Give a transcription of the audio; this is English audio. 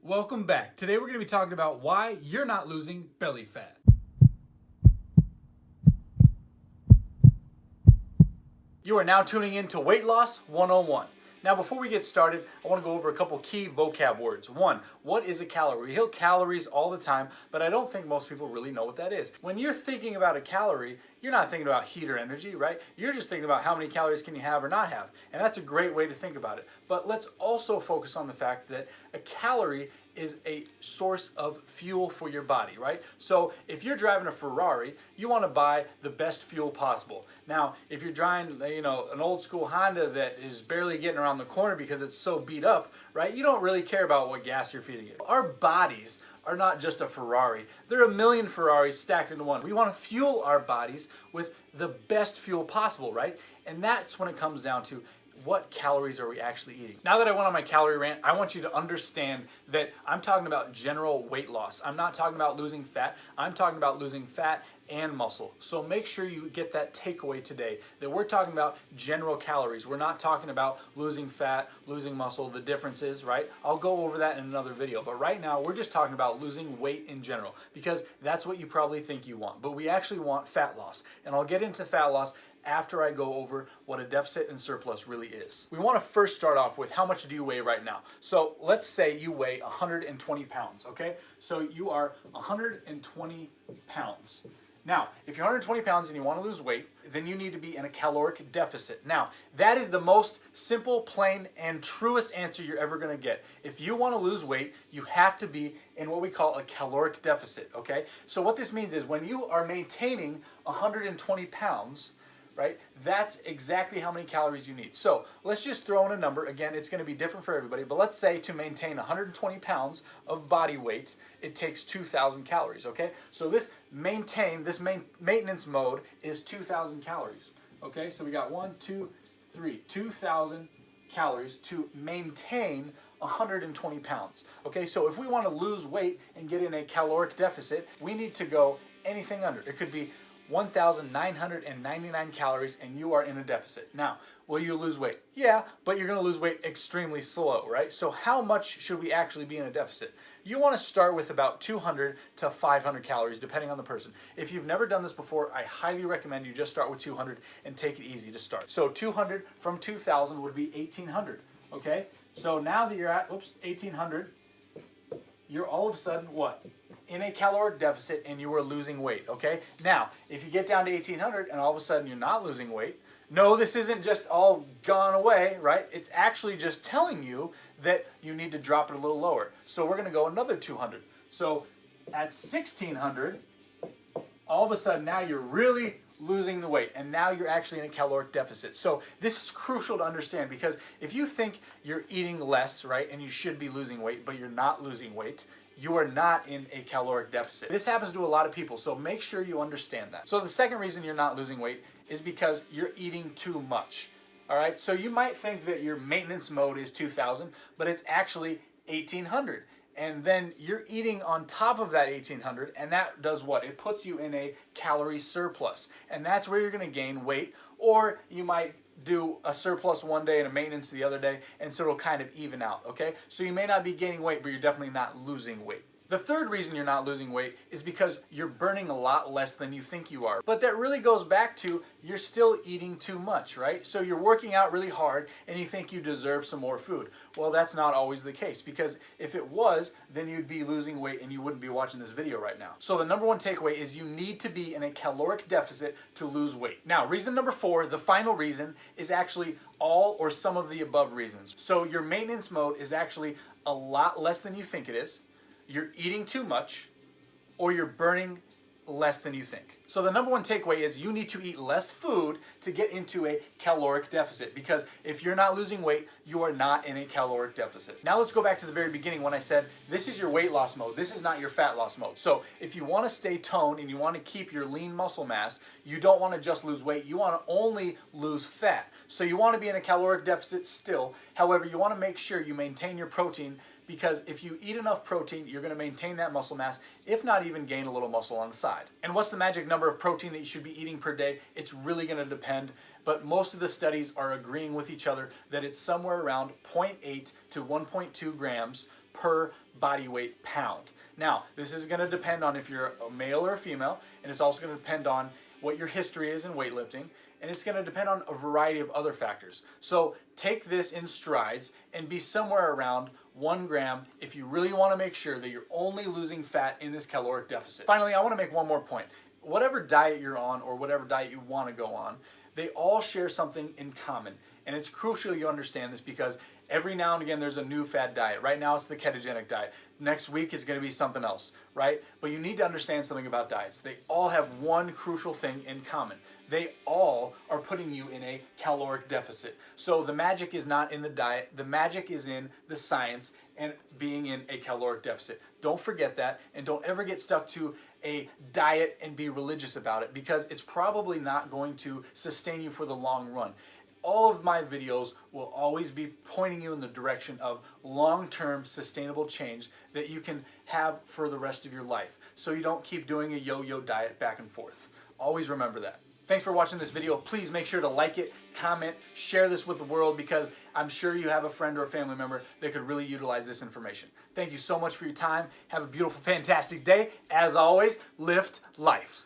Welcome back. Today we're going to be talking about why you're not losing belly fat. You are now tuning in to Weight Loss 101. Now before we get started, I want to go over a couple key vocab words. One, what is a calorie? We hear calories all the time, but I don't think most people really know what that is. When you're thinking about a calorie, you're not thinking about heat or energy, right? You're just thinking about how many calories can you have or not have. And that's a great way to think about it. But let's also focus on the fact that a calorie is a source of fuel for your body, right? So if you're driving a Ferrari, you want to buy the best fuel possible. Now, if you're driving, an old school Honda that is barely getting around the corner because it's so beat up, right? You don't really care about what gas you're feeding it. Our bodies are not just a Ferrari. There are a million Ferraris stacked into one. We want to fuel our bodies with the best fuel possible, right? And that's when it comes down to what calories are we actually eating. Now that I went on my calorie rant, I want you to understand that I'm talking about general weight loss. I'm not talking about losing fat. I'm talking about losing fat and muscle. So make sure you get that takeaway today that we're talking about general calories. We're not talking about losing fat, losing muscle, the differences, right? I'll go over that in another video. But right now, we're just talking about losing weight in general because that's what you probably think you want. But we actually want fat loss. And I'll get into fat loss after I go over what a deficit and surplus really is. We want to first start off with how much do you weigh right now? So let's say you weigh 120 pounds, okay? So you are 120 pounds. Now, if you're 120 pounds and you want to lose weight, then you need to be in a caloric deficit. Now, that is the most simple, plain, and truest answer you're ever going to get. If you want to lose weight, you have to be in what we call a caloric deficit, okay? So what this means is when you are maintaining 120 pounds, right? That's exactly how many calories you need. So let's just throw in a number. Again, it's going to be different for everybody, but let's say to maintain 120 pounds of body weight, it takes 2,000 calories, okay? So this maintenance mode is 2,000 calories, okay? So we got 2,000 calories to maintain 120 pounds, okay? So if we want to lose weight and get in a caloric deficit, we need to go anything under. It could be 1,999 calories and you are in a deficit. Now, will you lose weight? Yeah, but you're going to lose weight extremely slow, right? So how much should we actually be in a deficit? You want to start with about 200 to 500 calories, depending on the person. If you've never done this before, I highly recommend you just start with 200 and take it easy to start. So 200 from 2,000 would be 1,800, okay? So now that you're at, 1,800, you're all of a sudden what? In a caloric deficit and you are losing weight, okay? Now, if you get down to 1,800 and all of a sudden you're not losing weight, no, this isn't just all gone away, right? It's actually just telling you that you need to drop it a little lower. So we're gonna go another 200. So at 1,600, all of a sudden now you're really losing the weight and now you're actually in a caloric deficit. So this is crucial to understand because if you think you're eating less, right, and you should be losing weight, but you're not losing weight, you are not in a caloric deficit. This happens to a lot of people, so make sure you understand that. So the second reason you're not losing weight is because you're eating too much. All right, so you might think that your maintenance mode is 2,000, but it's actually 1,800. And then you're eating on top of that 1,800, and that does what? It puts you in a calorie surplus. And that's where you're gonna gain weight, or you might do a surplus one day and a maintenance the other day, and so it'll kind of even out, okay? So you may not be gaining weight, but you're definitely not losing weight. The third reason you're not losing weight is because you're burning a lot less than you think you are. But that really goes back to you're still eating too much, right? So you're working out really hard and you think you deserve some more food. Well, that's not always the case because if it was, then you'd be losing weight and you wouldn't be watching this video right now. So the number one takeaway is you need to be in a caloric deficit to lose weight. Now, reason number 4, the final reason, is actually all or some of the above reasons. So your maintenance mode is actually a lot less than you think it is. You're eating too much, or you're burning less than you think. So the number one takeaway is you need to eat less food to get into a caloric deficit because if you're not losing weight, you are not in a caloric deficit. Now let's go back to the very beginning when I said this is your weight loss mode. This is not your fat loss mode. So if you want to stay toned and you want to keep your lean muscle mass, you don't want to just lose weight. You want to only lose fat. So you want to be in a caloric deficit still. However, you want to make sure you maintain your protein because if you eat enough protein, you're going to maintain that muscle mass, if not even gain a little muscle on the side. And what's the magic number of protein that you should be eating per day? It's really going to depend, but most of the studies are agreeing with each other that it's somewhere around 0.8 to 1.2 grams per body weight pound. Now, this is going to depend on if you're a male or a female, and it's also going to depend on what your history is in weightlifting, and it's going to depend on a variety of other factors. So take this in strides and be somewhere around 1 gram if you really want to make sure that you're only losing fat in this caloric deficit. Finally, I want to make one more point. Whatever diet you're on or whatever diet you want to go on, they all share something in common. And it's crucial you understand this because every now and again there's a new fad diet. Right now it's the ketogenic diet. Next week it's going to be something else, right? But you need to understand something about diets. They all have one crucial thing in common. They all are putting you in a caloric deficit. So the magic is not in the diet. The magic is in the science and being in a caloric deficit. Don't forget that, and don't ever get stuck to a diet and be religious about it because it's probably not going to sustain you for the long run. All of my videos will always be pointing you in the direction of long-term sustainable change that you can have for the rest of your life, so you don't keep doing a yo-yo diet back and forth. Always remember that. Thanks for watching this video. Please make sure to like it, comment, share this with the world because I'm sure you have a friend or a family member that could really utilize this information. Thank you so much for your time. Have a beautiful, fantastic day. As always, lift life.